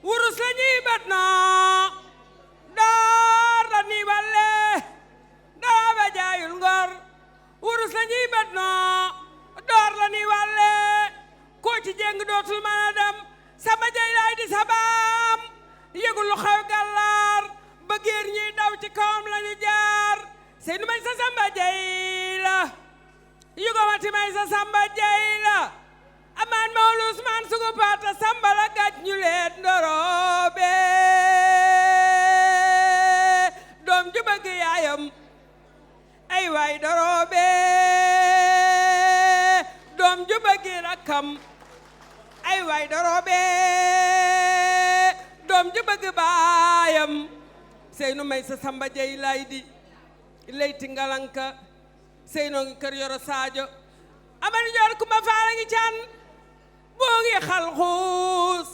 wurus la ñuy bat noo door la ñuy walle dara ba jaayul ngor wurus la ñuy bat noo door la ñuy walle koo ci jéng dootul mën a dem Samba Jay Laay di sabaam yëgul lu xew gàllaar ba géer ñiy daw ci kawam lañu jaar sey nu may sa Samba Jay la yugomati may sa Samba Jay la amaan mawlu Usmaan sugu paata Samba la gàj ñu leet ndoroobe doom ju bëgg yaayam ay waay doroobe doom ju bëgg rakkam ay waay doroobe doom ju bëgg baayam sey nu may sa Samba Jay Laay di leyti ngalanka sey noo ngi kër Yoro Sadio amani joor Kumba Faal ngi can boo ngi xal xuus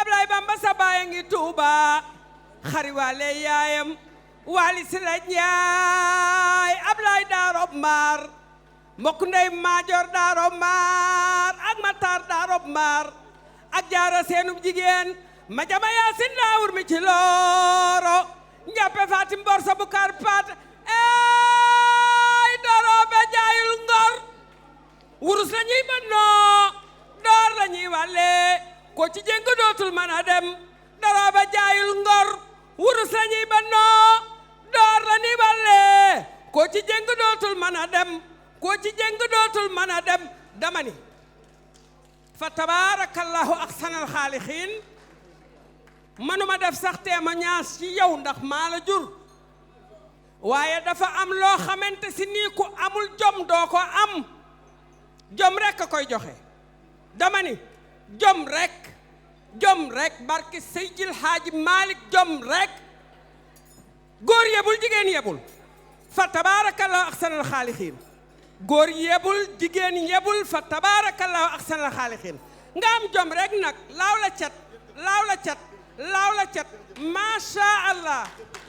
Ablaay Bamba sa baay ngi Tuuba xari waale yaayam waali si la Njaay Ablaay Daarob Maar mbokk ndey Maajoor Daarob Maar ak Matar Daarob Maar ak Jaara seenub jigéen ma jama Yaasin Daawur mi ci looro njàppe Fatim Borso bu kar paat ey doroobe jaayul ngor wurus la ñuy bënnoo door la ñuy wàlle ko ci jéng dootul mën a dem doroobe jaayul ngor wurus la ñuy bënnoo door la ñuy wàlle ko ci jéng dootul mën a dem ko ci jéng dootul mën a dem dama ni fa tabaarakallahu ahsanal xaalixiin manuma def sax témoignage ci yow ndax maa la jur waaye dafa am loo xamante si nii ku amul jom doo ko am jom rek a koy joxe dama ni jom rek barke Seydil Haaji Malick jom rek góor yebul jigéen yebul fa tabaarakallahu ahsanal xaalixiin góor yebul jigéen yebul fa tabaarakallahu ahsanal xaalixiin nga am jom rek nag laaw la cat macha allah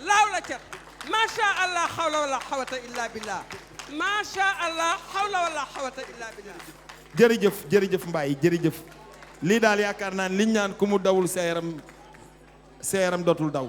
laaw la cat macha allah xawla wala xawata illa billah macha allah xawla wala xawata illa billah. jërëjëf Mbaye jërëjëf lii daal yaakaar naa liñ naan ku mu dawul sa yaram dootul daw